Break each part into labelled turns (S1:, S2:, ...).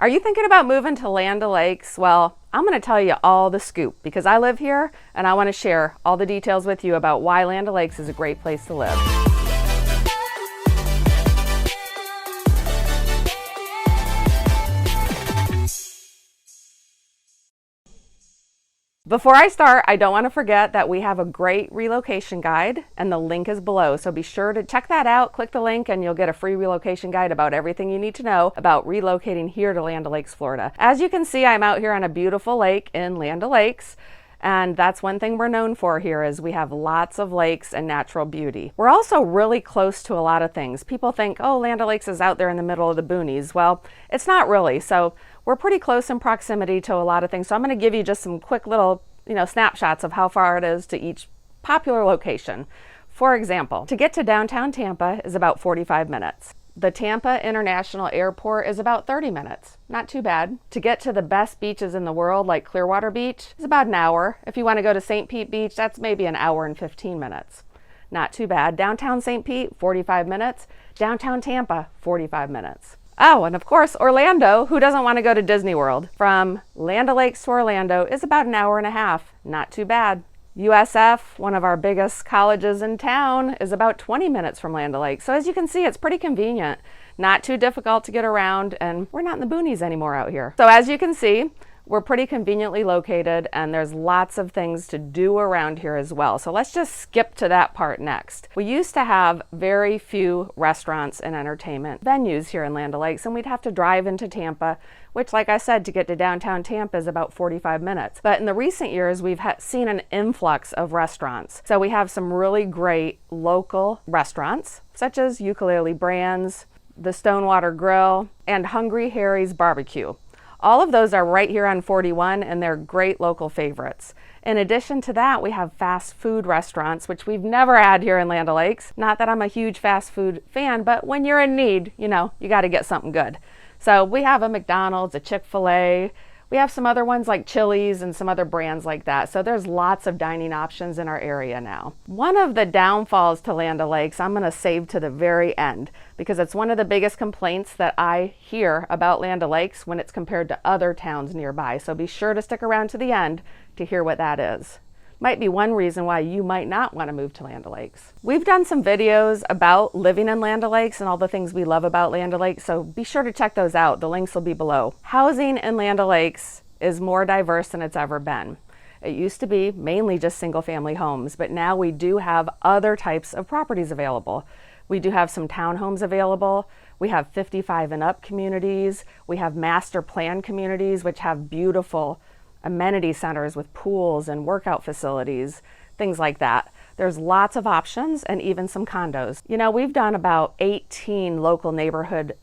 S1: Are you thinking about moving to Land O'Lakes? Well, I'm going to tell you all the scoop because I live here and I want to share all the details with you about why Land O'Lakes is a great place to live. Before I start, I don't want to forget that we have a great relocation guide and the link is below. So be sure to check that out, click the link, and you'll get a free relocation guide about everything you need to know about relocating here to Land O'Lakes, Florida. As you can see, I'm out here on a beautiful lake in Land O'Lakes. And that's one thing we're known for here is we have lots of lakes and natural beauty. We're also really close to a lot of things. People think, oh, Land O'Lakes is out there in the middle of the boonies. Well, it's not really. So we're pretty close in proximity to a lot of things. So I'm going to give you just some quick little, snapshots of how far it is to each popular location. For example, to get to downtown Tampa is about 45 minutes. The Tampa International Airport is about 30 minutes. Not too bad. To get to the best beaches in the world, like Clearwater Beach, is about an hour. If you want to go to St. Pete Beach, that's maybe an hour and 15 minutes. Not too bad. Downtown St. Pete, 45 minutes. Downtown Tampa, 45 minutes. Oh, and of course, Orlando. Who doesn't want to go to Disney World? From Land O'Lakes to Orlando is about an hour and a half. Not too bad. USF, one of our biggest colleges in town, is about 20 minutes from Land O'Lakes. So as you can see, it's pretty convenient. Not too difficult to get around, and we're not in the boonies anymore out here. So as you can see, we're pretty conveniently located, and there's lots of things to do around here as well. So let's just skip to that part next. We used to have very few restaurants and entertainment venues here in Land O'Lakes, and we'd have to drive into Tampa, which, like I said, to get to downtown Tampa is about 45 minutes. But in the recent years, we've seen an influx of restaurants. So we have some really great local restaurants, such as Ukulele Brands, the Stonewater Grill, and Hungry Harry's Barbecue. All of those are right here on 41, and they're great local favorites. In addition to that, we have fast food restaurants, which we've never had here in Land O'Lakes. Not that I'm a huge fast food fan, but when you're in need, you got to get something good. So we have a McDonald's, a Chick-fil-A. We have some other ones like Chili's and some other brands like that. So there's lots of dining options in our area now. One of the downfalls to Land O'Lakes, I'm going to save to the very end because it's one of the biggest complaints that I hear about Land O'Lakes when it's compared to other towns nearby. So be sure to stick around to the end to hear what that is. Might be one reason why you might not want to move to Land O'Lakes. We've done some videos about living in Land O'Lakes and all the things we love about Land O'Lakes, so be sure to check those out. The links will be below. Housing in Land O'Lakes is more diverse than it's ever been. It used to be mainly just single-family homes, but now we do have other types of properties available. We do have some townhomes available. We have 55 and up communities. We have master plan communities, which have beautiful amenity centers with pools and workout facilities, things like that. There's lots of options and even some condos. We've done about 18 local neighborhood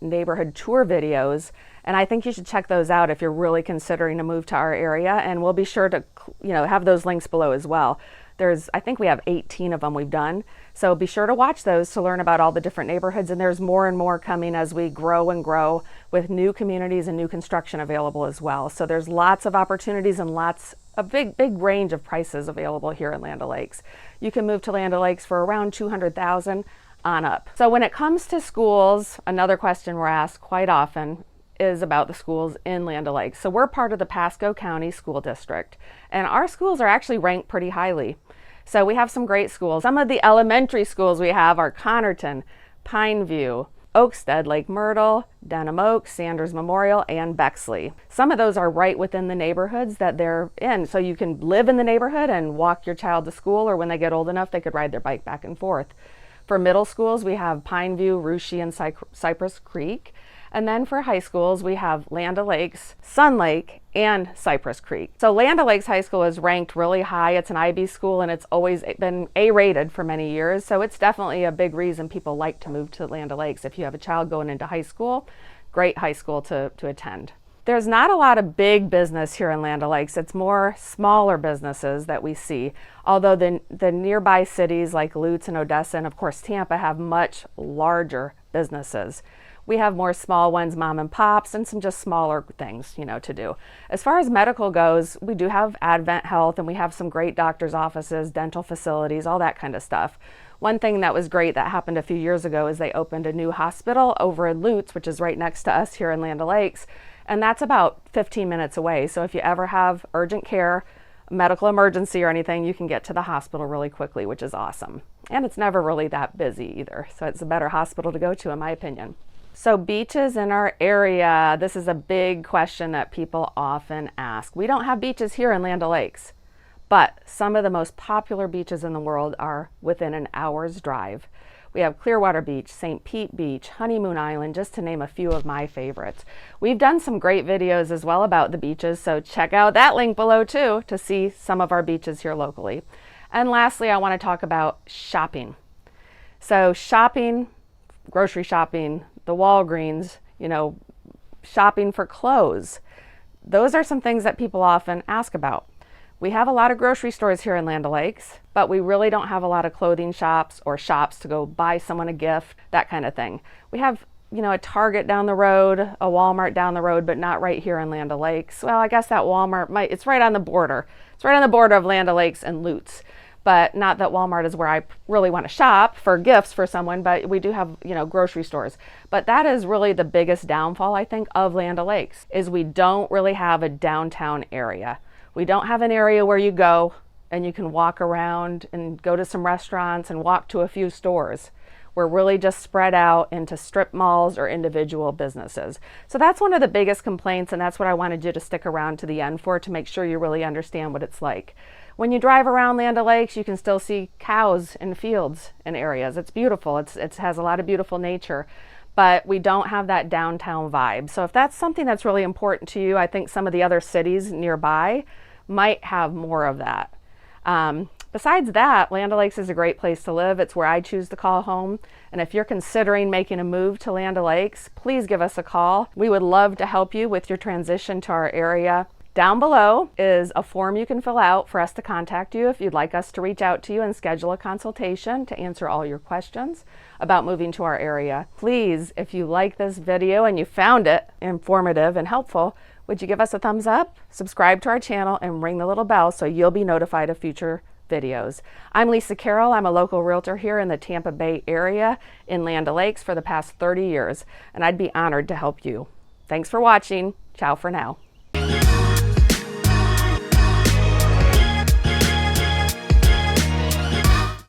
S1: tour videos, and I think you should check those out if you're really considering a move to our area, and we'll be sure to have those links below as well. I think we have 18 of them we've done. So be sure to watch those to learn about all the different neighborhoods. And there's more and more coming as we grow and grow with new communities and new construction available as well. So there's lots of opportunities and a big range of prices available here in Land O'Lakes. You can move to Land O'Lakes for around $200,000 on up. So when it comes to schools, another question we're asked quite often is about the schools in Land O'Lakes. So we're part of the Pasco County School District, and our schools are actually ranked pretty highly. So we have some great schools. Some of the elementary schools we have are Connerton, Pineview, Oakstead, Lake Myrtle, Denham Oaks, Sanders Memorial, and Bexley. Some of those are right within the neighborhoods that they're in. So you can live in the neighborhood and walk your child to school, or when they get old enough, they could ride their bike back and forth. For middle schools, we have Pineview, Russia, and Cypress Creek. And then for high schools, we have Land O'Lakes, Sun Lake, and Cypress Creek. So Land O'Lakes High School is ranked really high. It's an IB school, and it's always been A-rated for many years. So it's definitely a big reason people like to move to Land O'Lakes. If you have a child going into high school, great high school to attend. There's not a lot of big business here in Land O'Lakes. It's more smaller businesses that we see. Although the nearby cities like Lutz and Odessa and of course Tampa have much larger businesses. We have more small ones, mom and pops, and some just smaller things, to do. As far as medical goes, we do have Advent Health, and we have some great doctor's offices, dental facilities, all that kind of stuff. One thing that was great that happened a few years ago is they opened a new hospital over in Lutz, which is right next to us here in Land O'Lakes. and that's about 15 minutes away. So if you ever have urgent care, medical emergency or anything, you can get to the hospital really quickly, which is awesome. And it's never really that busy either. So it's a better hospital to go to, in my opinion. So beaches in our area, this is a big question that people often ask. We don't have beaches here in Land O'Lakes, but some of the most popular beaches in the world are within an hour's drive. We have Clearwater Beach, St. Pete Beach, Honeymoon Island, just to name a few of my favorites. We've done some great videos as well about the beaches, so check out that link below too to see some of our beaches here locally. And lastly, I want to talk about shopping. So shopping, grocery shopping, the Walgreens, shopping for clothes. Those are some things that people often ask about. We have a lot of grocery stores here in Land O'Lakes, but we really don't have a lot of clothing shops or shops to go buy someone a gift, that kind of thing. We have, a Target down the road, a Walmart down the road, but not right here in Land O'Lakes. Well, I guess that Walmart it's right on the border. It's right on the border of Land O'Lakes and Lutz. But not that Walmart is where I really want to shop for gifts for someone, but we do have, grocery stores. But that is really the biggest downfall, I think, of Land O'Lakes, is we don't really have a downtown area. We don't have an area where you go and you can walk around and go to some restaurants and walk to a few stores. We're really just spread out into strip malls or individual businesses. So that's one of the biggest complaints, and that's what I wanted you to stick around to the end for, to make sure you really understand what it's like. When you drive around Land O'Lakes, you can still see cows in fields and areas. It's beautiful. It has a lot of beautiful nature, but we don't have that downtown vibe. So if that's something that's really important to you, I think some of the other cities nearby might have more of that. Besides that, Land O'Lakes is a great place to live. It's where I choose to call home. And if you're considering making a move to Land O'Lakes, please give us a call. We would love to help you with your transition to our area. Down below is a form you can fill out for us to contact you if you'd like us to reach out to you and schedule a consultation to answer all your questions about moving to our area. Please, if you like this video and you found it informative and helpful, would you give us a thumbs up, subscribe to our channel, and ring the little bell so you'll be notified of future videos. I'm Lisa Carroll. I'm a local realtor here in the Tampa Bay area in Land O'Lakes for the past 30 years, and I'd be honored to help you. Thanks for watching. Ciao for now.